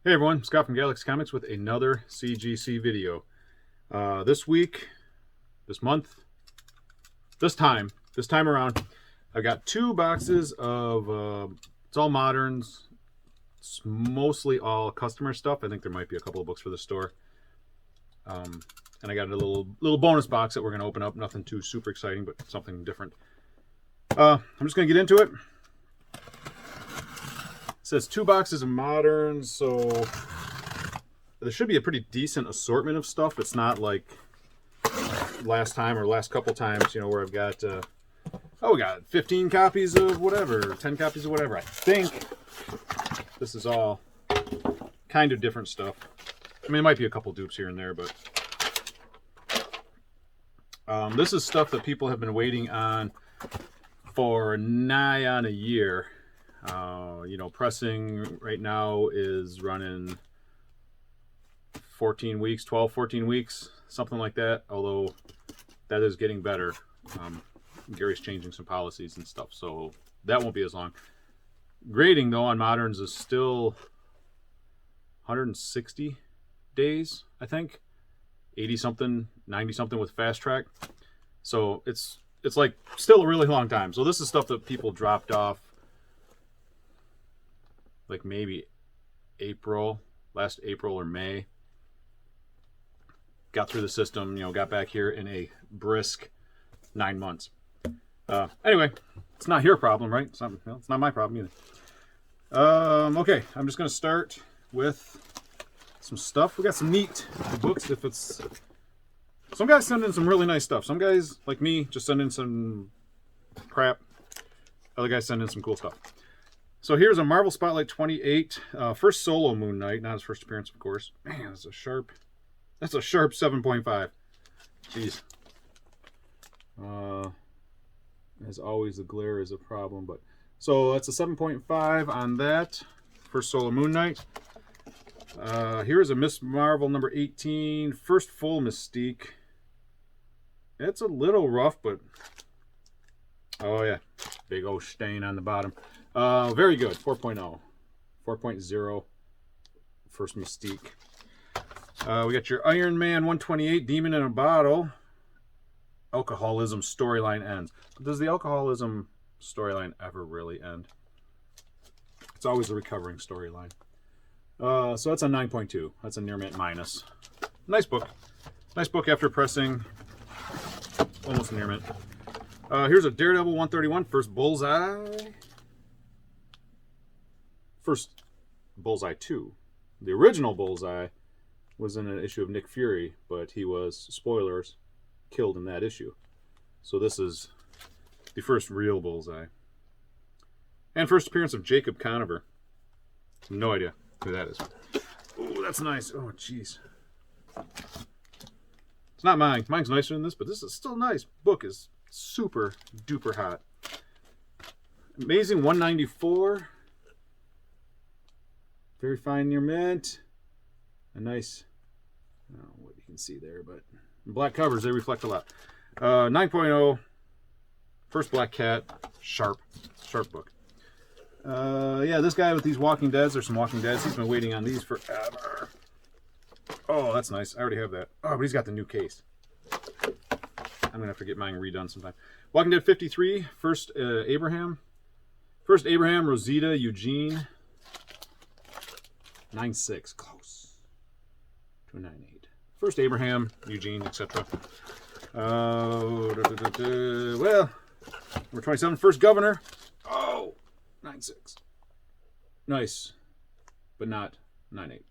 Hey everyone, Scott from Galaxy Comics with another CGC video. This week, this month, this time around, I got 2 boxes of, it's all moderns. It's mostly all customer stuff. I think there might be a couple of books for the store. And I got a little bonus box that we're going to open up. Nothing too super exciting, but something different. I'm just going to get into it. It says 2 boxes of moderns, so there should be a pretty decent assortment of stuff. It's not like last time or last couple times, you know, where I've got, we got 15 copies of whatever, 10 copies of whatever. I think this is all kind of different stuff. I mean, it might be a couple dupes here and there, but this is stuff that people have been waiting on for nigh on a year. You know, pressing right now is running 14 weeks, 12, 14 weeks, something like that. Although that is getting better. Gary's changing some policies and stuff, so that won't be as long. Grading, though, on moderns is still 160 days, I think. 80-something, 90-something with fast track. So it's like still a really long time. So this is stuff that people dropped off like maybe last April or May. Got through the system, you know, got back here in a brisk 9 months. Anyway, it's not your problem, right? It's not my problem either. Okay, I'm just going to start with some stuff. We got some neat books. Some guys send in some really nice stuff. Some guys, like me, just send in some crap. Other guys send in some cool stuff. So here's a Marvel Spotlight 28, first solo Moon Knight, not his first appearance, of course. Man, that's a sharp 7.5. Jeez. As always, the glare is a problem, but so that's a 7.5 on that first solo Moon Knight. Here's a Miss Marvel number 18, first full Mystique. It's a little rough, but oh yeah, big old stain on the bottom. Very good. 4.0. 4.0. First Mystique. We got your Iron Man 128, Demon in a Bottle. Alcoholism storyline ends. But does the alcoholism storyline ever really end? It's always a recovering storyline. So that's a 9.2. That's a near mint minus. Nice book. Nice book after pressing. Almost near mint. Here's a Daredevil 131, first Bullseye. First Bullseye 2. The original Bullseye was in an issue of Nick Fury, but he was, spoilers, killed in that issue. So this is the first real Bullseye. And first appearance of Jacob Conover. No idea who that is. Oh, that's nice. Oh, jeez. It's not mine. Mine's nicer than this, but this is still nice. Book is super duper hot. Amazing 194. Very fine near mint. A nice, I don't know what you can see there, but black covers, they reflect a lot. 9.0. First Black Cat. Sharp book. Yeah, this guy with these Walking Deads, there's some Walking Deads. He's been waiting on these forever. Oh, that's nice. I already have that. Oh, but he's got the new case. I'm going to have to get mine redone sometime. Walking Dead 53. First Abraham. First Abraham, Rosita, Eugene. 9.6. Close. To a 9.8. First Abraham, Eugene, etc. Well, number 27. First Governor. Oh, 9.6. Nice. But not 9.8.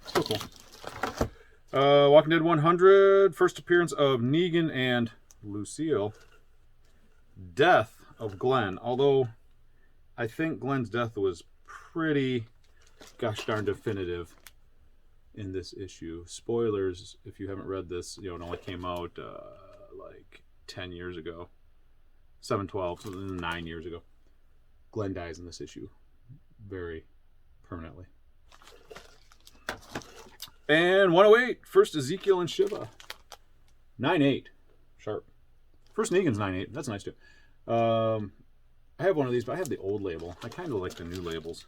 Still cool. Walking Dead 100. First appearance of Negan and Lucille. Death of Glenn. Although I think Glenn's death was pretty gosh darn definitive in this issue. Spoilers, if you haven't read this, you know, it only came out like 10 years ago. 7/12, so 9 years ago. Glenn dies in this issue. Very permanently. And 108, first Ezekiel and Shiva. 9.8. Sharp. First Negan's 9.8. That's nice too. I have one of these, but I have the old label. I kind of like the new labels.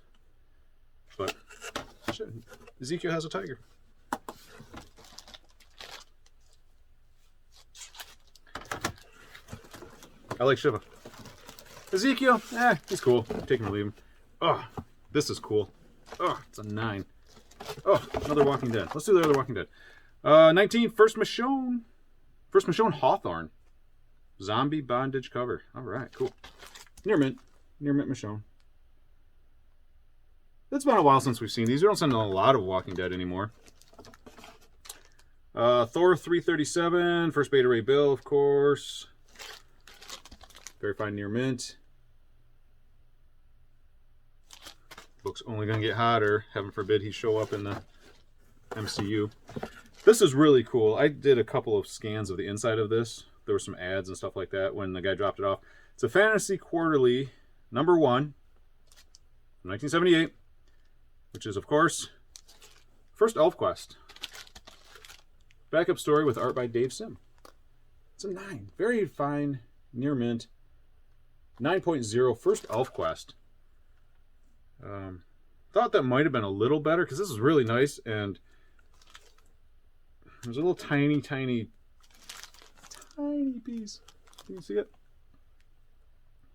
But shit. Ezekiel has a tiger. I like Shiva. Ezekiel, he's cool. Take him or leave him. Oh, this is cool. Oh, it's a 9. Oh, another Walking Dead. Let's do the other Walking Dead. 19, First Michonne. First Michonne Hawthorne. Zombie bondage cover. All right, cool. Near mint. Near mint Michonne. It's been a while since we've seen these. We don't send a lot of Walking Dead anymore. Thor 337. First Beta Ray Bill, of course. Very fine near mint. Book's only going to get hotter. Heaven forbid he show up in the MCU. This is really cool. I did a couple of scans of the inside of this. There were some ads and stuff like that when the guy dropped it off. It's a Fantasy Quarterly #1 from 1978, which is, of course, first Elf Quest. Backup story with art by Dave Sim. It's a 9. Very fine, near mint. 9.0, first Elf Quest. Thought that might have been a little better because this is really nice, and there's a little tiny piece. Can you see it?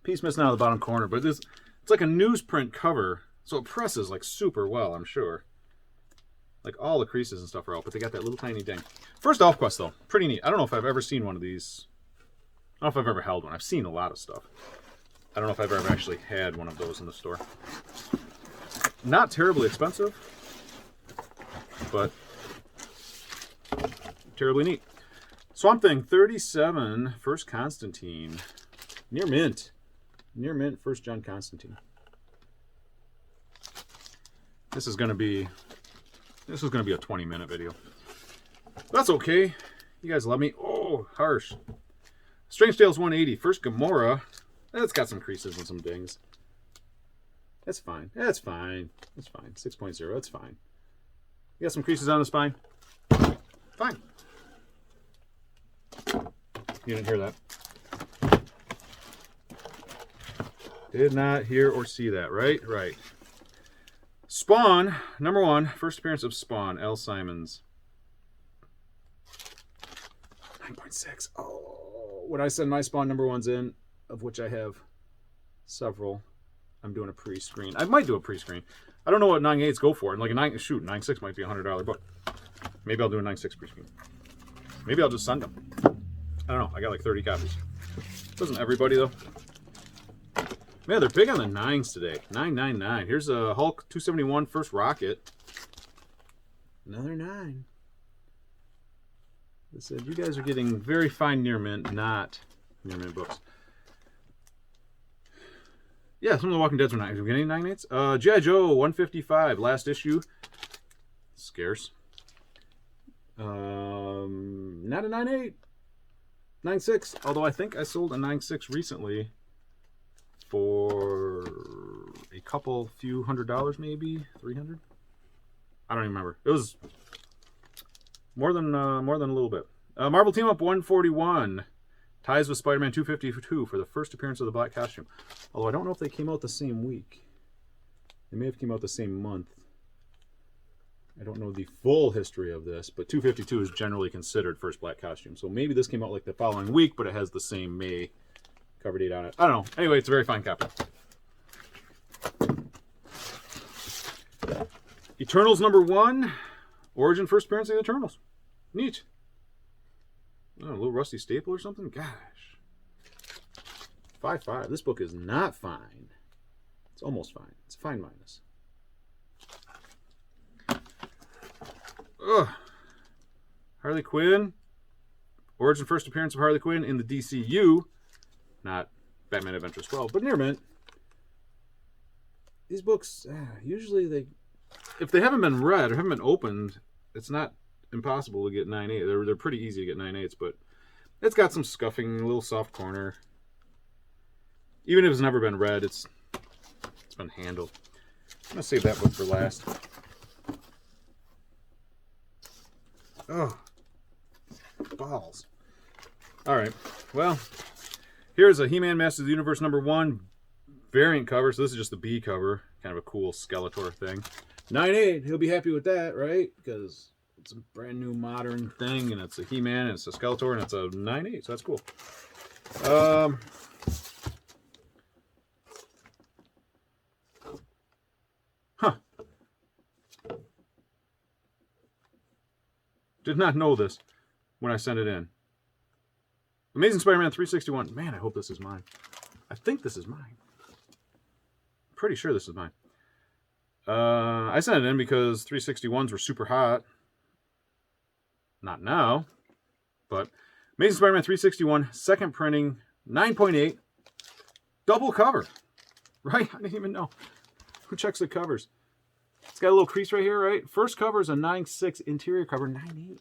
Piece missing out of the bottom corner, but it's like a newsprint cover, so it presses like super well, I'm sure. Like all the creases and stuff are out, but they got that little tiny ding. First Elf Quest though, pretty neat. I don't know if I've ever seen one of these. I don't know if I've ever held one. I've seen a lot of stuff. I don't know if I've ever actually had one of those in the store. Not terribly expensive, but terribly neat. Swamp Thing 37, first Constantine. Near mint. Near mint, first John Constantine. This is gonna be a 20-minute video. That's okay. You guys love me. Oh, harsh. Strange Tales 180, first Gamora. It's got some creases and some dings. That's fine. That's fine. That's fine. 6.0. That's fine. You got some creases on the spine? Fine. You didn't hear that. Did not hear or see that, right? Right. Spawn, #1, first appearance of Spawn, L. Simons. 9.6. Oh, when I send my Spawn #1s in, of which I have several, I'm doing a pre-screen. I might do a pre-screen. I don't know what 9.8s go for. Like a 9.6 might be a $100 book. Maybe I'll do a 9.6 pre-screen. Maybe I'll just send them. I don't know. I got like 30 copies. Doesn't everybody though? Man, they're big on the 9s today. 999. Here's a Hulk 271 first Rocket. Another 9. They said you guys are getting very fine near mint, not near mint books. Yeah, some of the Walking Deads were nice. Are we getting 9.8s? G.I. Joe 155, last issue. Scarce. Not a 9.8. 9.6. Although I think I sold a 9.6 recently for a few $100, maybe $300. I don't even remember. It was more than a little bit. Marvel Team Up 141. Ties with Spider-Man 252 for the first appearance of the black costume. Although I don't know if they came out the same week. They may have came out the same month. I don't know the full history of this, but 252 is generally considered first black costume. So maybe this came out like the following week, but it has the same May cover date on it. I don't know. Anyway, it's a very fine copy. Eternals #1. Origin first appearance of the Eternals. Neat. Oh, a little rusty staple or something? Gosh. 5.5. This book is not fine. It's almost fine. It's fine minus. Ugh. Harley Quinn. Origin first appearance of Harley Quinn in the DCU. Not Batman Adventures 12, but near mint. These books, usually if they haven't been read or haven't been opened, it's not impossible to get 9.8. They're pretty easy to get 9.8s, but it's got some scuffing, a little soft corner. Even if it's never been read, it's been handled. I'm gonna save that book for last. Oh, balls. All right, well, here's a He-Man Masters of the Universe #1 variant cover. So this is just the B cover, kind of a cool Skeletor thing. 9.8. He'll be happy with that, right? Because it's a brand new modern thing, and it's a He-Man, and it's a Skeletor, and it's a 9.8. So that's cool. Huh. Did not know this when I sent it in. Amazing Spider-Man 361. Man, I hope this is mine. I think this is mine. Pretty sure this is mine. I sent it in because 361s were super hot. Not now, but Amazing Spider-Man 361, second printing, 9.8, double cover. Right? I didn't even know. Who checks the covers? It's got a little crease right here, right? First cover is a 9.6, interior cover 9.8.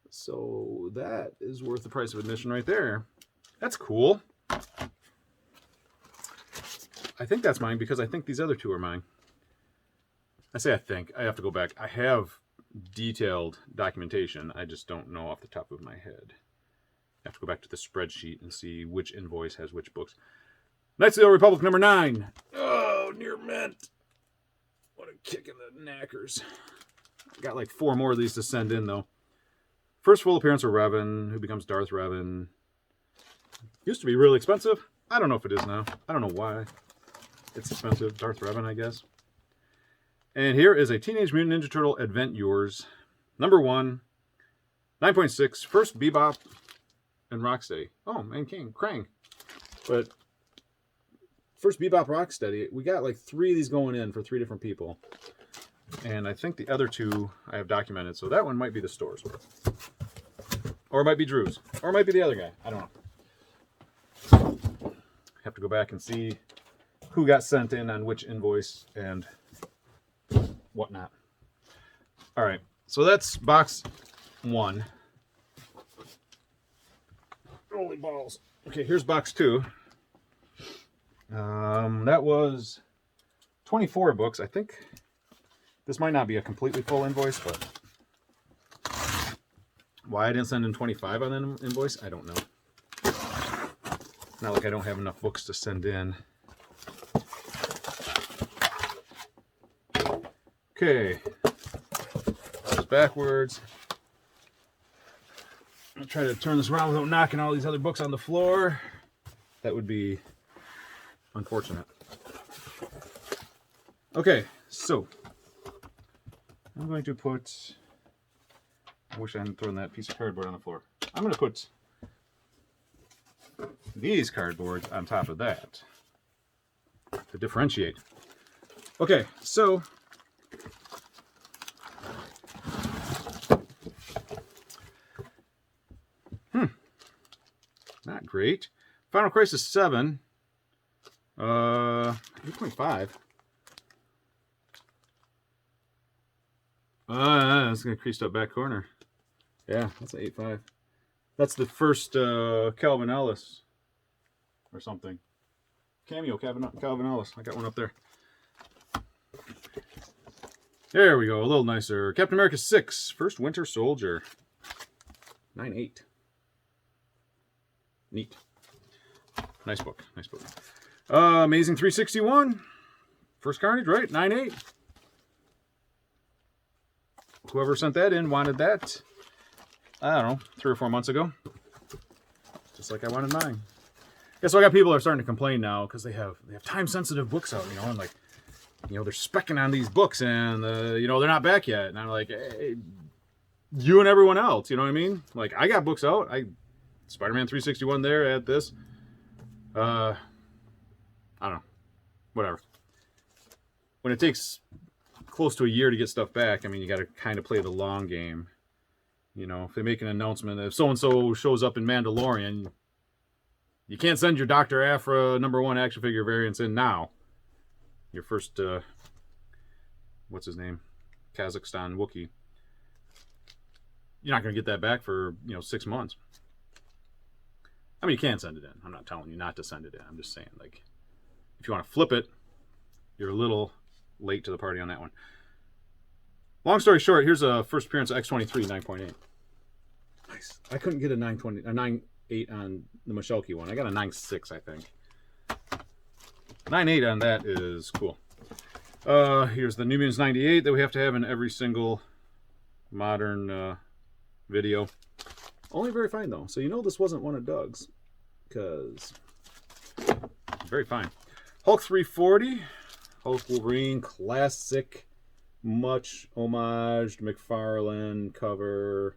So that is worth the price of admission right there. That's cool. I think that's mine because I think these other two are mine. I say I think. I have to go back. I have detailed documentation. I just don't know off the top of my head. I have to go back to the spreadsheet and see which invoice has which books. Knights of the Old Republic number 9. Oh, near mint. What a kick in the knackers. Got like 4 more of these to send in, though. First full appearance of Revan, who becomes Darth Revan. Used to be really expensive. I don't know if it is now. I don't know why. It's expensive. Darth Revan, I guess. And here is a Teenage Mutant Ninja Turtle Advent Yours. Number 1. 9.6. First Bebop and Rocksteady. Oh, and Krang. But first Bebop Rocksteady, we got like 3 of these going in for 3 different people. And I think the other 2 I have documented. So that one might be the store's worth. Or it might be Drew's. Or it might be the other guy. I don't know. Have to go back and see who got sent in on which invoice and whatnot. All right. So that's box 1. Holy balls. Okay, here's box 2. That was 24 books. I think this might not be a completely full invoice, but why I didn't send in 25 on an invoice, I don't know. Not like I don't have enough books to send in. Okay. This is backwards. I'll try to turn this around without knocking all these other books on the floor. That would be unfortunate. Okay, so I'm going to put... I wish I hadn't thrown that piece of cardboard on the floor. I'm going to put these cardboards on top of that to differentiate. Okay, so not great. Final Crisis 7, 8.5. That's gonna creased up back corner. Yeah, that's an 8.5. That's the first Calvin Ellis or something. Cameo Calvin Ellis. I got one up there. There we go. A little nicer. Captain America 6. First Winter Soldier. 9.8. Neat. Nice book. Nice book. Amazing 361. First Carnage, right? 9.8. Whoever sent that in wanted that, I don't know, 3 or 4 months ago. Just like I wanted mine. Yeah, so I got people that are starting to complain now because they have time-sensitive books out, and like, they're specking on these books, and they're not back yet. And I'm like, hey, you and everyone else, you know what I mean? Like, I got books out. Spider-Man 361 there at this. I don't know. Whatever. When it takes close to a year to get stuff back, I mean, you got to kind of play the long game. If they make an announcement, if so-and-so shows up in Mandalorian, you can't send your Dr. Aphra #1 action figure variants in now. Your first, what's his name? Kazakhstan Wookiee. You're not going to get that back for, 6 months. I mean, you can send it in. I'm not telling you not to send it in. I'm just saying, like, if you want to flip it, you're a little late to the party on that one. Long story short, here's a first appearance of X-23, 9.8. Nice. I couldn't get a 9.8 on the Michalke one. I got a 9.6, I think. 9.8 on that is cool. Here's the New Mutants 98 that we have to have in every single modern video. Only very fine though, so you know this wasn't one of Doug's, because very fine. Hulk 340, Hulk Wolverine, classic, much homaged McFarlane cover.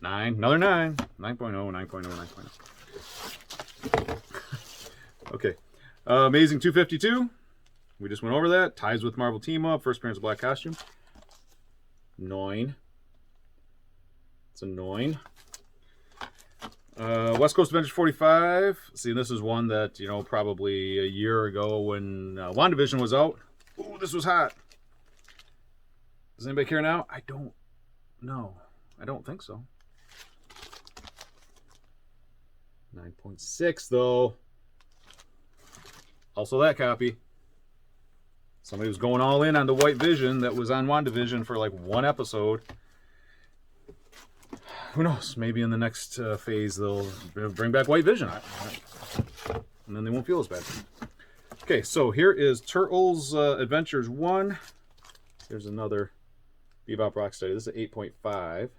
9, another 9, 9.0, 9.0, 9.0. Okay, Amazing 252. We just went over that. Ties with Marvel Team Up. First appearance of Black Costume. 9. It's a 9. West Coast Avengers 45. See, this is one that, you know, probably a year ago when WandaVision was out. Ooh, this was hot. Does anybody care now? I don't know. I don't think so. 9.6 though. Also that copy. Somebody was going all in on the White Vision that was on WandaVision for like one episode. Who knows? Maybe in the next phase they'll bring back White Vision. And then they won't feel as bad. Okay, so here is Turtles Adventures 1. Here's another Bebop Rocksteady. This is 8.5.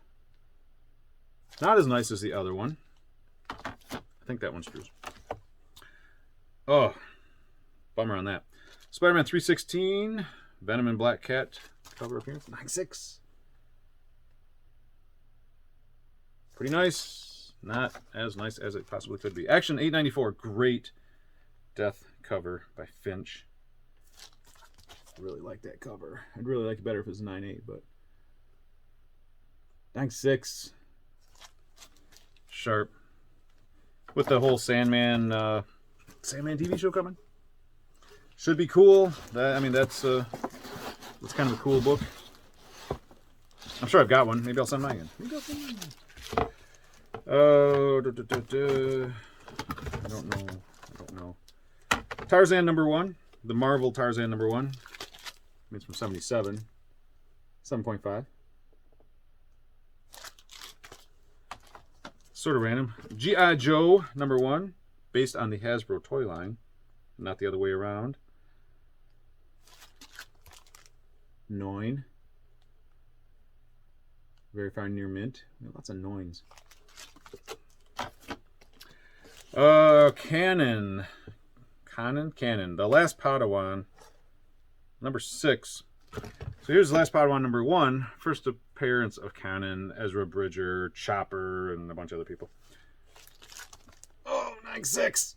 Not as nice as the other one. I think that one's true. Oh, bummer on that. Spider-Man 316, Venom and Black Cat cover appearance, 9.6. Pretty nice. Not as nice as it possibly could be. Action 894, great Death cover by Finch. I really like that cover. I'd really like it better if it was 9.8, but 9.6. Sharp. With the whole Sandman TV show coming. Should be cool. I mean, that's kind of a cool book. I'm sure I've got one. Maybe I'll send mine in. I don't know. Tarzan #1. The Marvel Tarzan #1. It's from 77. 7.5. Sort of random. G.I. Joe #1. Based on the Hasbro toy line. Not the other way around. 9. Very far near mint. Lots of noins. Canon. The Last Padawan. #6. So here's The Last Padawan #1. First appearance of Canon, Ezra Bridger, Chopper, and a bunch of other people. Oh, 9.6.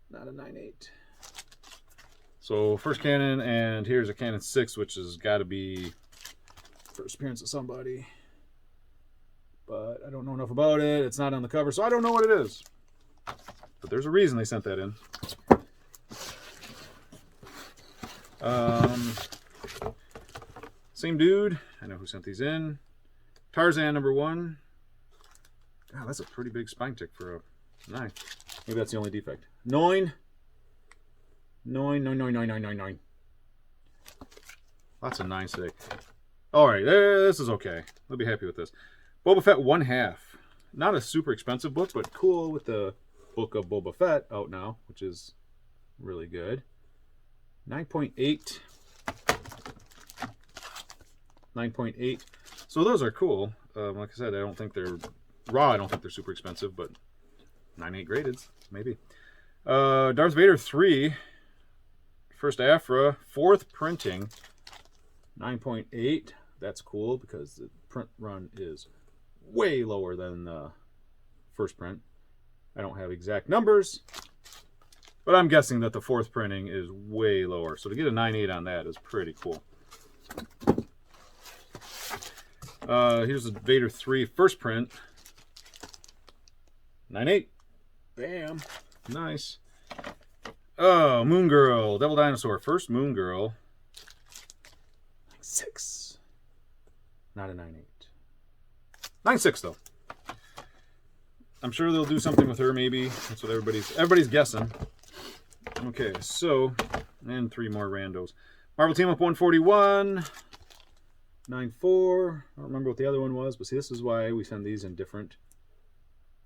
Not a 9.8. So first Canon, and here's a Canon 6, which has got to be first appearance of somebody. But I don't know enough about it. It's not on the cover, so I don't know what it is. But there's a reason they sent that in. Same dude. I know who sent these in. Tarzan #1. God, that's a pretty big spine tick for a 9. Maybe that's the only defect. 9. 9. Lots of 9 stick. Alright, this is okay. I'll be happy with this. Boba Fett 1/2. Not a super expensive book, but cool with the book of Boba Fett out now, which is really good. 9.8. 9.8. So those are cool. Like I said, I don't think they're raw. I don't think they're super expensive, but 9.8 graded, maybe. Darth Vader 3. First Afra. 4th printing. 9.8. That's cool because the print run is way lower than the first print. I don't have exact numbers, but I'm guessing that the 4th printing is way lower. So to get a 9.8 on that is pretty cool. Here's the Vader 3 first print. 9.8. Bam. Nice. Oh, Moon Girl. Devil Dinosaur. First Moon Girl. 9.6. Not a 9.8. 9.6 though. I'm sure they'll do something with her maybe. That's what everybody's guessing. Okay, so, and 3 more randos. Marvel Team Up 141. 9.4. I don't remember what the other one was, but see, this is why we send these in different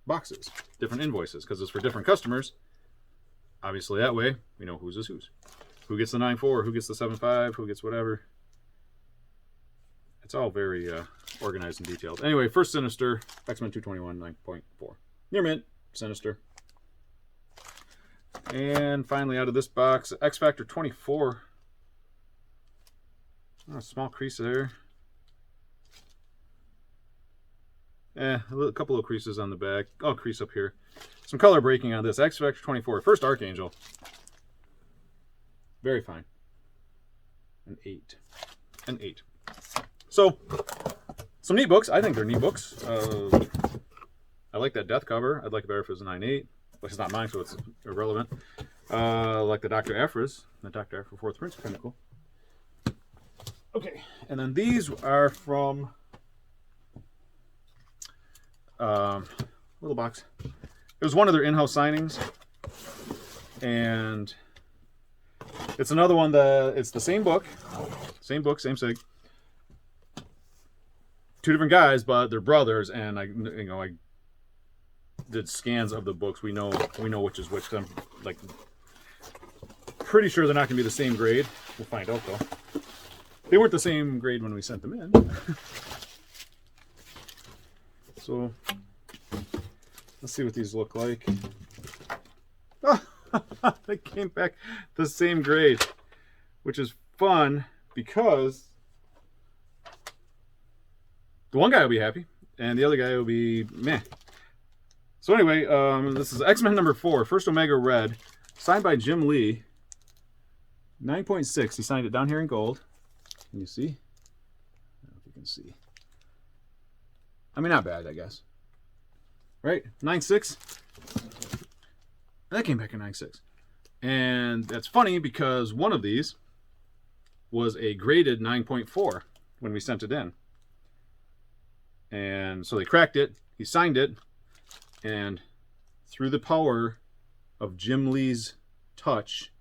boxes, different invoices, because it's for different customers. Obviously, that way we know whose is whose. Who gets the 9.4? Who gets the 7.5? Who gets whatever? It's all very organized and detailed. Anyway, first Sinister, X-Men 221, 9.4. Near mint, Sinister. And finally, out of this box, X Factor 24. Oh, small crease there. A couple of creases on the back. Oh, crease up here. Some color breaking on this. X Factor 24. First Archangel. Very fine. An 8. An 8. So, some neat books. I think they're neat books. I like that Death cover. I'd like it better if it was a 9.8. Which is not mine, so it's irrelevant. Like the Dr. Aphra's. The Dr. Aphra 4th print. Kind of cool. Okay. And then these are from... little box. It was one of their in-house signings, and it's another one that it's the same book, same sig. Two different guys, but they're brothers, and I did scans of the books. We know which is which. I'm like pretty sure they're not going to be the same grade. We'll find out though. They weren't the same grade when we sent them in. So let's see what these look like. Oh, they came back the same grade, which is fun because the one guy will be happy and the other guy will be meh. So anyway, this is X-Men number 4, First Omega Red, signed by Jim Lee. 9.6. He signed it down here in gold. Can you see? I don't know if you can see. I mean, not bad, I guess. Right? 9.6. That came back in 9.6. And that's funny because one of these was a graded 9.4 when we sent it in. And so they cracked it. He signed it. And through the power of Jim Lee's touch,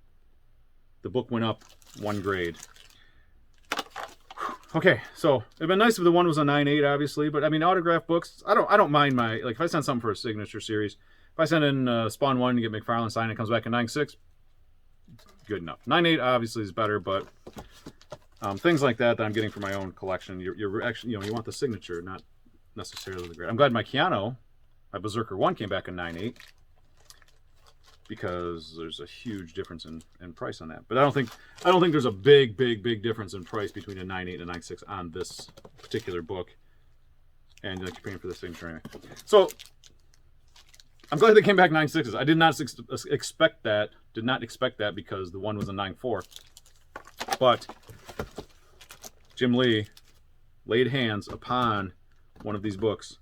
the book went up one grade. Okay, so it'd been nice if the one was a 9.8, obviously, but I mean, autograph books, I don't mind my, like, if I send something for a signature series, if I send in Spawn 1 to get McFarlane signed, it comes back in 9.6, good enough. 9.8 obviously is better, but things like that I'm getting for my own collection, you're actually, you want the signature, not necessarily the grade. I'm glad my Keanu, my Berserker 1 came back in 9.8, because there's a huge difference in price on that. But I don't think there's a big difference in price between a 9.8 and a 9.6 on this particular book. And you're paying for the signature anyway. So I'm glad they came back 9.6s. I did not expect that. Did not expect that because the one was a 9.4. But Jim Lee laid hands upon one of these books,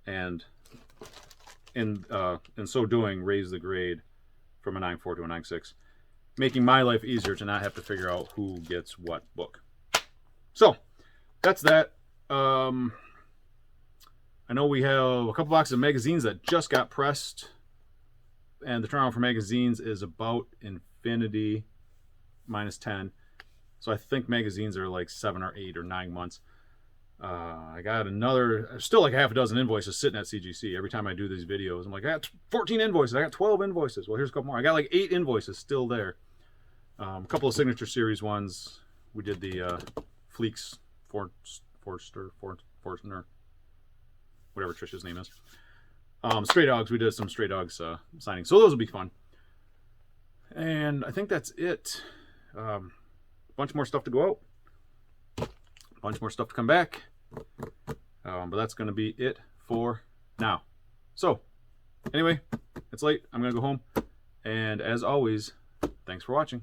and in so doing, raised the grade from a 9.4 to a 9.6, making my life easier to not have to figure out who gets what book. So that's that. I know we have a couple boxes of magazines that just got pressed, and the turnaround for magazines is about infinity minus 10. So I think magazines are like 7 or 8 or 9 months. I got still like half a dozen invoices sitting at CGC. Every time I do these videos, I'm like, I got 14 invoices. I got 12 invoices. Well, here's a couple more. I got like 8 invoices still there. A couple of signature series ones. We did the Fleeks, Forster, whatever Trish's name is. Stray Dogs. We did some Stray Dogs signings. So those will be fun. And I think that's it. A bunch more stuff to go out. A bunch more stuff to come back. But that's going to be it for now. So, anyway, it's late. I'm going to go home. And as always, thanks for watching.